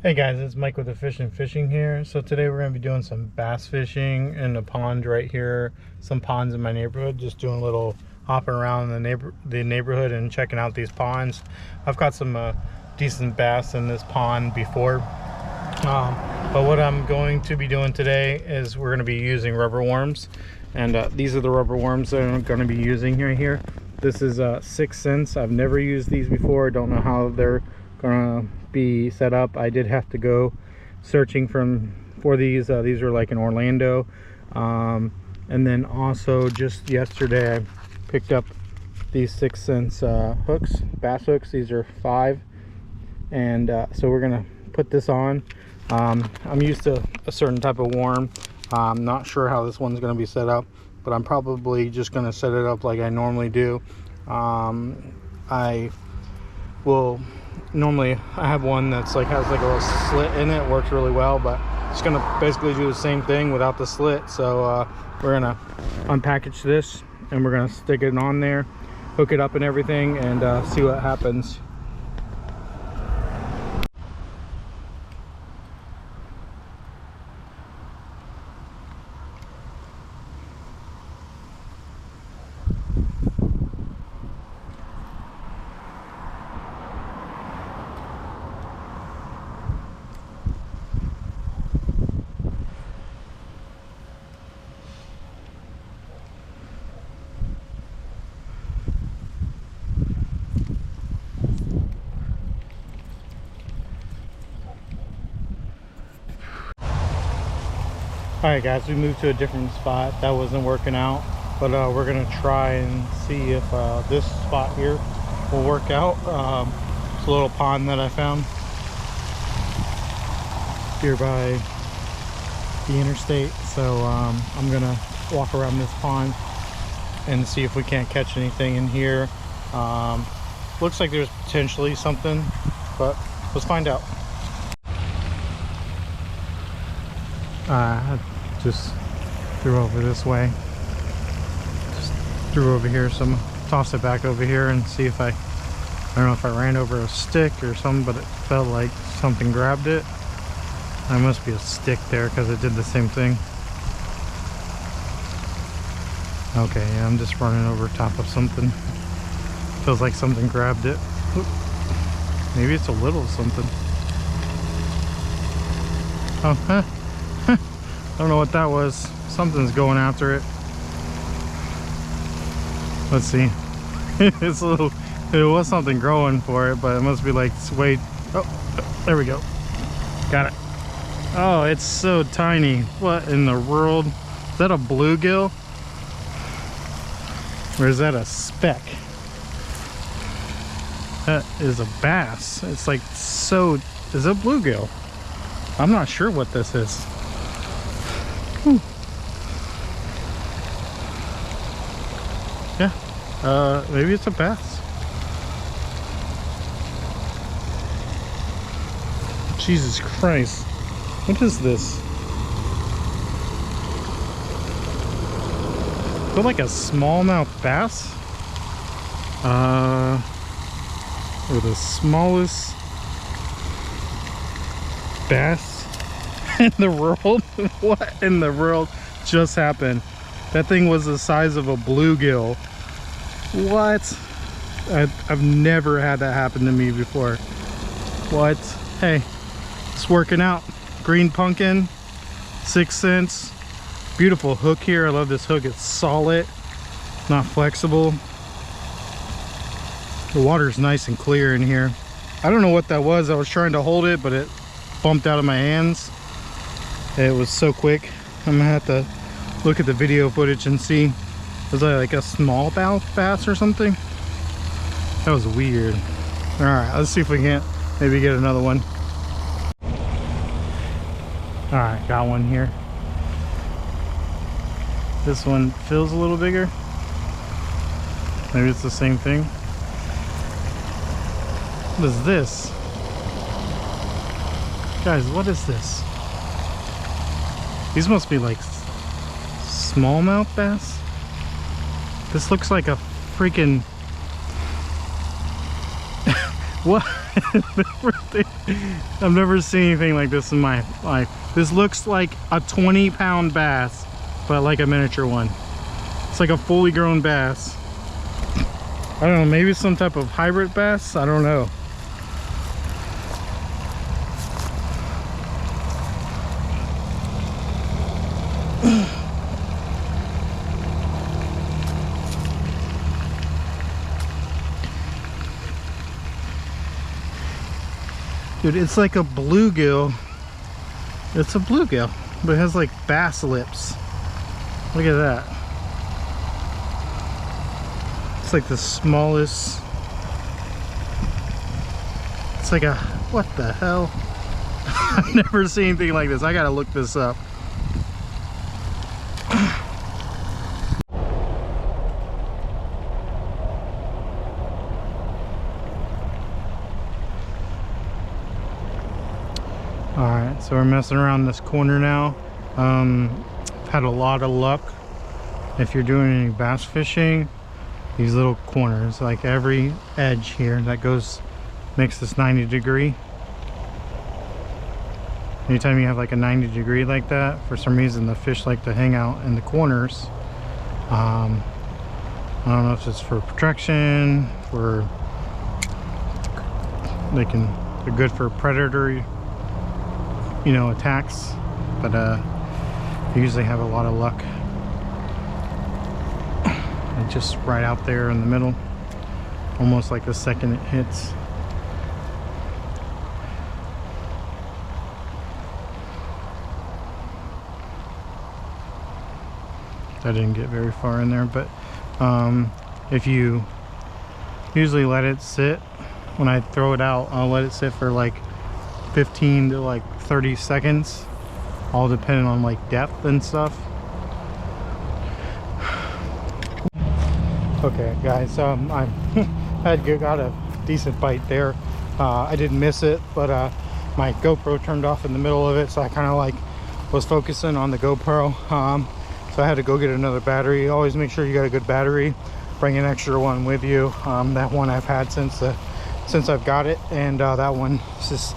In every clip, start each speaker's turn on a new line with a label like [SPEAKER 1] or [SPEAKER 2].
[SPEAKER 1] Hey guys, it's Mike with Efficient Fishing here. So today we're going to be doing some bass fishing in a pond right here. Some ponds in my neighborhood. Just doing a little hopping around the neighborhood and checking out these ponds. I've caught some decent bass in this pond before. But what I'm going to be doing today is we're going to be using rubber worms. And these are the rubber worms that I'm going to be using here. This is 6 cents. I've never used these before. Don't know how they're gonna be set up. I did have to go searching for these. These are like in Orlando. And then also just yesterday I picked up these 6 cents hooks, bass hooks. These are 5. And so we're gonna put this on. I'm used to a certain type of worm. I'm not sure how this one's gonna be set up, but I'm probably just gonna set it up like I normally do. I have one that's like has like a little slit in it. Works really well, but it's gonna basically do the same thing without the slit. So we're gonna unpackage this and we're gonna stick it on there, hook it up and everything, and see what happens. Alright guys, we moved to a different spot. That wasn't working out, but we're gonna try and see if this spot here will work out. It's a little pond that I found here by the interstate, so I'm gonna walk around this pond and see if we can't catch anything in here. Looks like there's potentially something, but let's find out. I just threw over this way. Just threw over here, so I'm gonna toss it back over here and see if I don't know if I ran over a stick or something, but it felt like something grabbed it. There must be a stick there because it did the same thing. Okay, yeah, I'm just running over top of something. Feels like something grabbed it. Oop. Maybe it's a little something. Oh, huh. I don't know what that was. Something's going after it. Let's see. It's a little, it was something growing for it, but it must be like, wait. Oh, there we go. Got it. Oh, it's so tiny. What in the world? Is that a bluegill? Or is that a speck? That is a bass. It's like so, is it bluegill? I'm not sure what this is. Yeah, maybe it's a bass. Jesus Christ. What is this? Is it like a smallmouth bass? Or the smallest bass in the world? What in the world just happened? That thing was the size of a bluegill. What? I've never had that happen to me before. What? Hey, it's working out. Green pumpkin, 6 cents. Beautiful hook here. I love this hook. It's solid, not flexible. The water's nice and clear in here. I don't know what that was. I was trying to hold it, but it bumped out of my hands. It was so quick. I'm gonna have to look at the video footage and see. Was that like a smallmouth bass or something? That was weird. All right, let's see if we can't maybe get another one. All right, got one here. This one feels a little bigger. Maybe it's the same thing. What is this? Guys, what is this? These must be like smallmouth bass. This looks like a freaking What? I've never seen anything like this in my life. This looks like a 20-pound bass, but like a miniature one. It's like a fully grown bass. I don't know, maybe some type of hybrid bass? I don't know. Dude, it's like a bluegill. It's a bluegill, but it has like bass lips. Look at that. It's like the smallest. It's like a, what the hell? I've never seen anything like this. I gotta look this up. Alright, so we're messing around this corner now. I've had a lot of luck. If you're doing any bass fishing, these little corners, like every edge here that goes, makes this 90 degree. Anytime you have like a 90 degree like that, for some reason the fish like to hang out in the corners. I don't know if it's for protection, for they're good for predator, you know, attacks, but they usually have a lot of luck. And just right out there in the middle, almost like the second it hits. I didn't get very far in there, but if you usually let it sit, when I throw it out, I'll let it sit for like 15 to like 30 seconds, all depending on like depth and stuff. Okay guys, I got a decent bite there. I didn't miss it, but my GoPro turned off in the middle of it, so I kind of like was focusing on the GoPro. So I had to go get another battery. Always make sure you got a good battery. Bring an extra one with you. That one I've had since I've got it, and that one is just,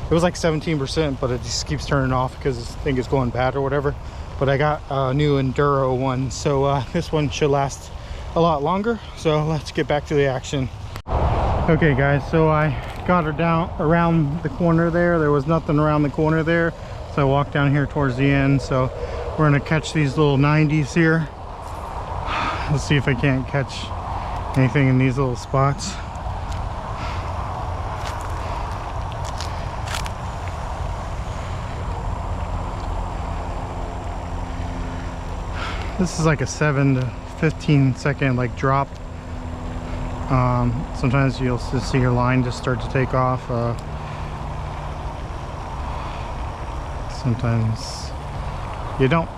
[SPEAKER 1] it was like 17%, but it just keeps turning off because I think it's going bad or whatever. But I got a new Enduro one, so this one should last a lot longer. So let's get back to the action. Okay guys, so I got her down around the corner there. There was nothing around the corner there, so I walked down here towards the end. So we're gonna catch these little 90s here. Let's see if I can't catch anything in these little spots. This is like a 7 to 15 second like drop. Sometimes you'll just see your line just start to take off. Sometimes you don't.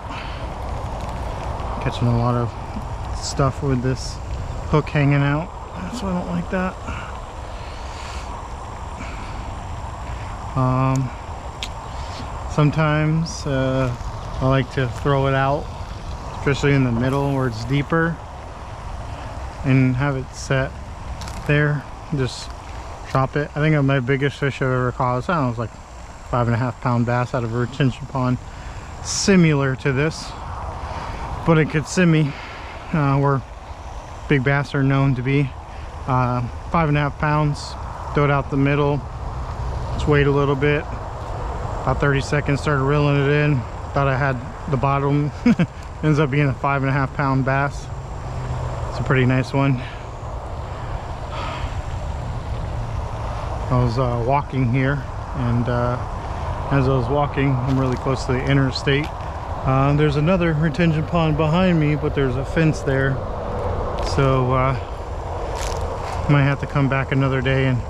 [SPEAKER 1] Catching a lot of stuff with this hook hanging out, so I don't like that. Sometimes I like to throw it out, especially in the middle where it's deeper, and have it set there. Just drop it. I think my biggest fish I've ever caught, I don't know, it was like 5.5 pound bass out of a retention pond, similar to this, but in Kissimmee, where big bass are known to be, 5.5 pounds. Throw it out the middle, just wait a little bit, about 30 seconds, started reeling it in, thought I had the bottom. Ends up being a 5.5 pound bass. It's a pretty nice one. I was walking here, and as I was walking, I'm really close to the interstate. There's another retention pond behind me, but there's a fence there, so might have to come back another day and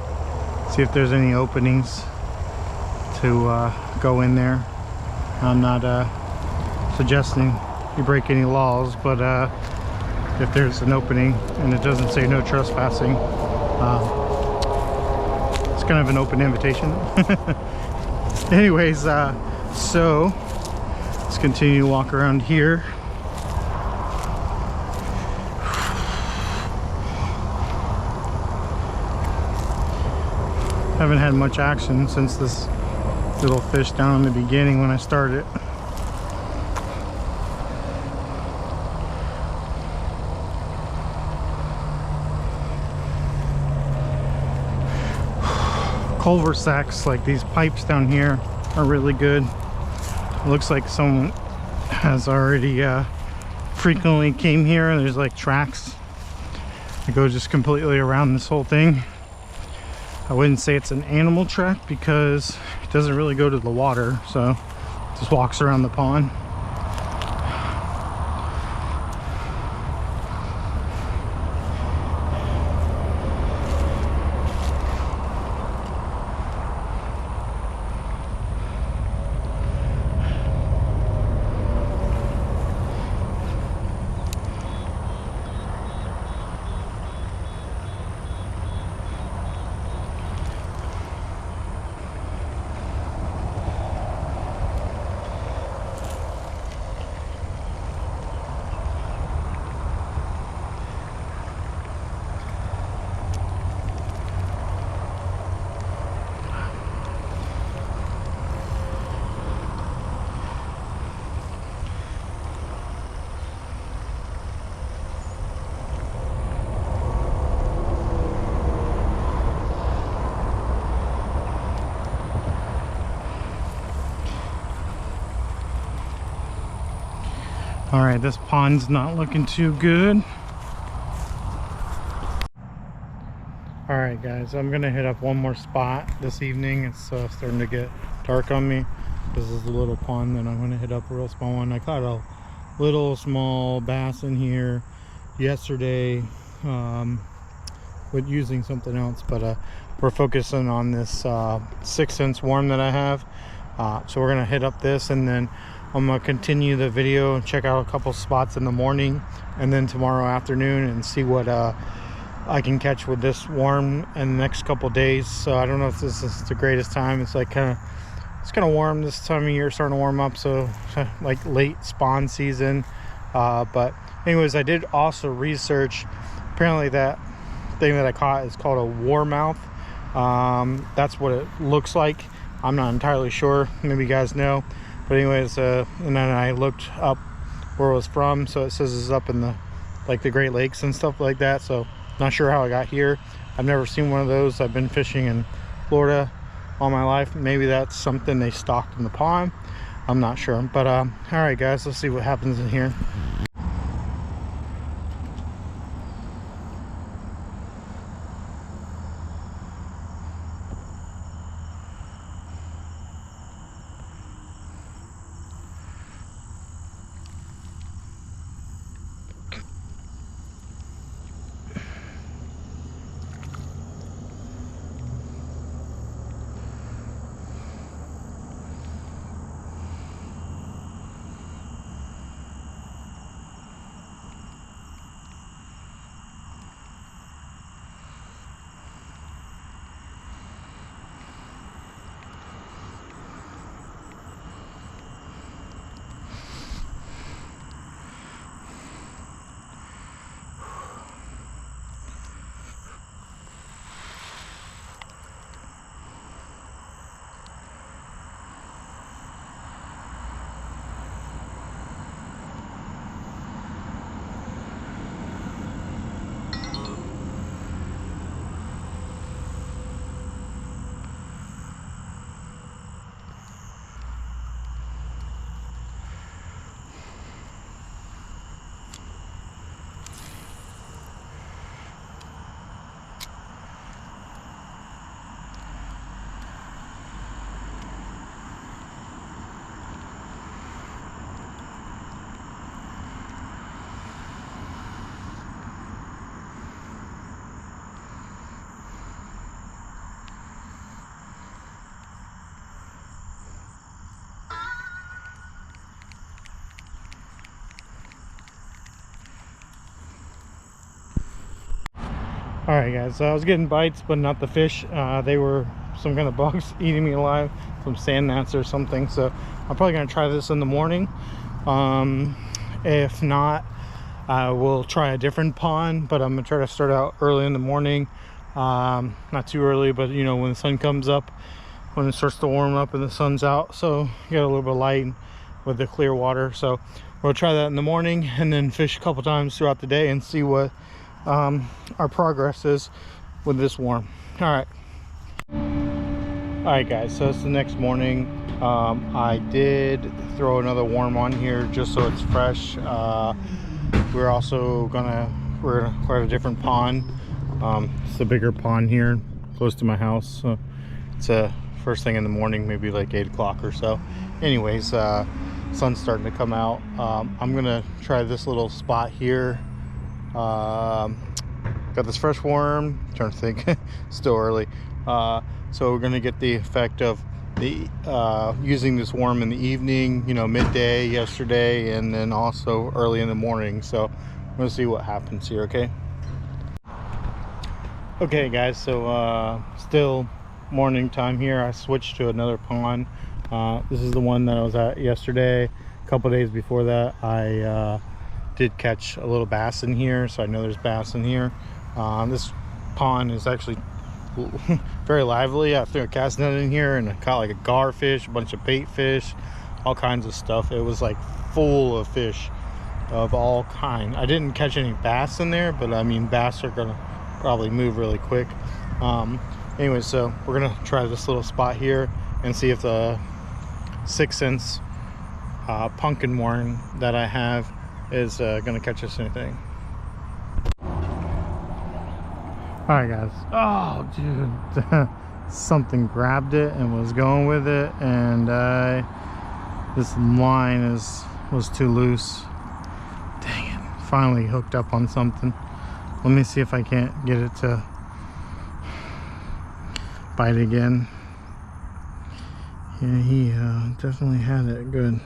[SPEAKER 1] see if there's any openings to go in there. I'm not suggesting you break any laws, but if there's an opening and it doesn't say no trespassing, it's kind of an open invitation. Anyways, so let's continue to walk around here. Haven't had much action since this little fish down in the beginning when I started. Culver sacks, like these pipes down here, are really good. It looks like someone has already frequently came here, and there's like tracks that go just completely around this whole thing. I wouldn't say it's an animal track because it doesn't really go to the water, so it just walks around the pond. All right, this pond's not looking too good. All right, guys, I'm gonna hit up one more spot this evening. It's starting to get dark on me. This is the little pond that I'm gonna hit up, a real small one. I caught a little small bass in here yesterday with using something else, but we're focusing on this 6-cent worm that I have. So we're gonna hit up this, and then I'm gonna continue the video and check out a couple spots in the morning, and then tomorrow afternoon, and see what I can catch with this worm in the next couple days. So I don't know if this is the greatest time. It's like it's kind of warm this time of year, starting to warm up, so like late spawn season. But anyways, I did also research. Apparently that thing that I caught is called a warmouth. That's what it looks like. I'm not entirely sure, maybe you guys know. But anyways, and then I looked up where it was from, so it says it's up in the Great Lakes and stuff like that. So not sure how I got here. I've never seen one of those. I've been fishing in Florida all my life. Maybe that's something they stocked in the pond, I'm not sure. But all right, guys, let's see what happens in here. All right, guys, so I was getting bites, but not the fish. They were some kind of bugs eating me alive, some sand gnats or something. So I'm probably gonna try this in the morning. If not, I will try a different pond, but I'm gonna try to start out early in the morning. Not too early, but you know, when the sun comes up, when it starts to warm up and the sun's out, so you got a little bit of light with the clear water. So we'll try that in the morning and then fish a couple times throughout the day and see what our progress is with this worm. All right guys, so it's the next morning. I did throw another worm on here just so it's fresh. We're at a different pond. It's a bigger pond here close to my house, so it's first thing in the morning, maybe like 8 o'clock or so. Anyways, sun's starting to come out. I'm gonna try this little spot here. Got this fresh worm. I'm trying to think. Still early. So we're gonna get the effect of the using this worm in the evening, you know, midday yesterday, and then also early in the morning. So I'm gonna see what happens here. Okay guys, so still morning time here. I switched to another pond. This is the one that I was at yesterday. A couple days before that, I did catch a little bass in here, so I know there's bass in here. This pond is actually very lively. I threw a cast net in here and I caught like a garfish, a bunch of bait fish, all kinds of stuff. It was like full of fish of all kind. I didn't catch any bass in there, but I mean, bass are gonna probably move really quick. Anyway, so we're gonna try this little spot here and see if the 6 cents pumpkin worm that I have is gonna catch us anything. All right guys, oh dude, something grabbed it and was going with it, and this line was too loose. Dang it, finally hooked up on something. Let me see if I can't get it to bite again. Yeah, he definitely had it good.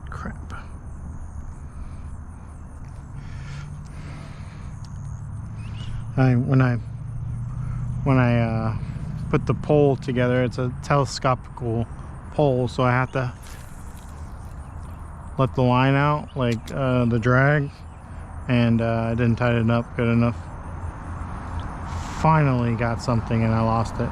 [SPEAKER 1] Crap. When I put the pole together, it's a telescopical pole, so I have to let the line out, like the drag, and I didn't tighten it up good enough. Finally got something and I lost it.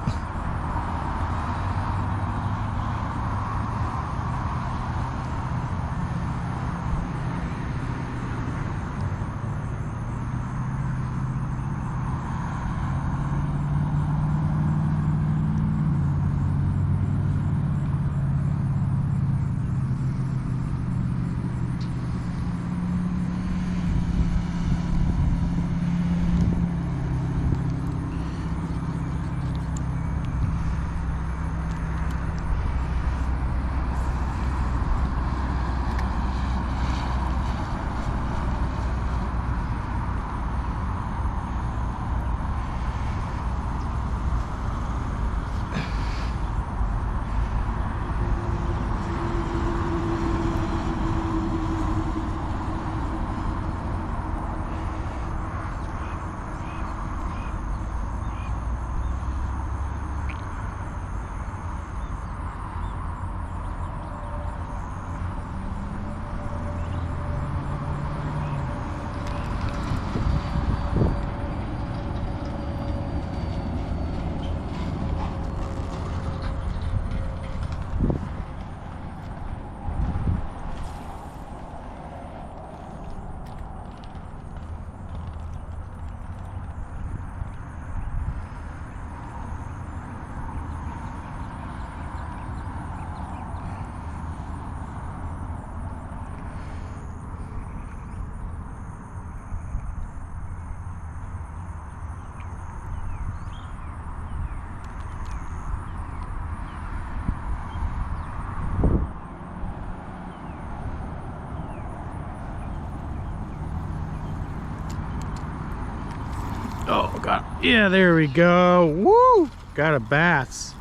[SPEAKER 1] Oh god, yeah, there we go. Woo, got a bass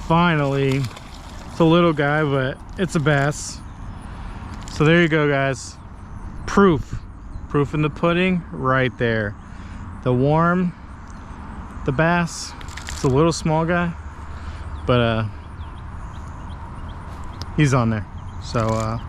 [SPEAKER 1] finally. It's a little guy, but it's a bass. So there you go guys, proof in the pudding right there. The worm, the bass, it's a little small guy, but he's on there. So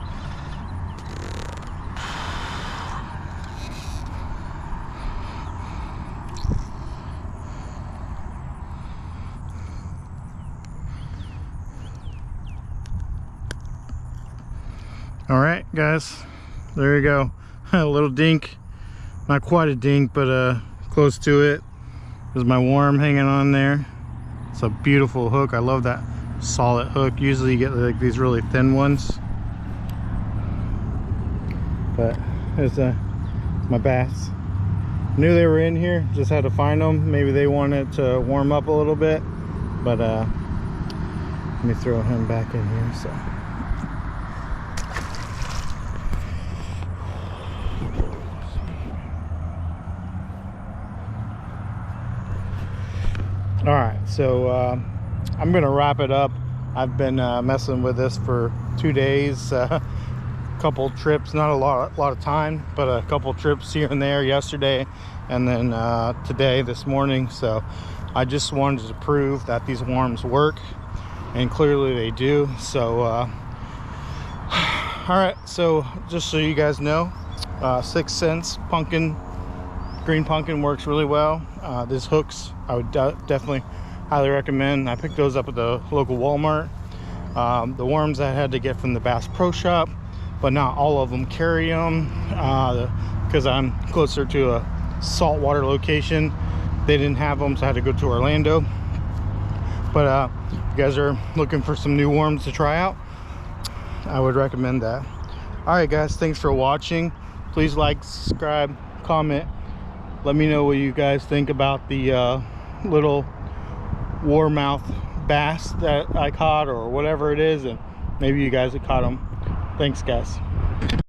[SPEAKER 1] All right, guys, there you go. A little dink, not quite a dink, but close to it. There's my worm hanging on there. It's a beautiful hook. I love that solid hook. Usually you get like these really thin ones, but there's my bass. Knew they were in here, just had to find them. Maybe they wanted to warm up a little bit, but let me throw him back in here. So all right, so I'm gonna wrap it up. I've been messing with this for 2 days, couple trips, not a lot of time, but a couple trips here and there yesterday, and then today, this morning. So I just wanted to prove that these worms work, and clearly they do. So all right, so just so you guys know, 6 cents pumpkin, green pumpkin works really well. These hooks I would definitely highly recommend. I picked those up at the local Walmart. The worms I had to get from the Bass Pro Shop, but not all of them carry them because I'm closer to a saltwater location. They didn't have them, so I had to go to Orlando. But if you guys are looking for some new worms to try out, I would recommend that. All right, guys, thanks for watching. Please like, subscribe, comment. Let me know what you guys think about the little warmouth bass that I caught, or whatever it is, and maybe you guys have caught them. Thanks, guys.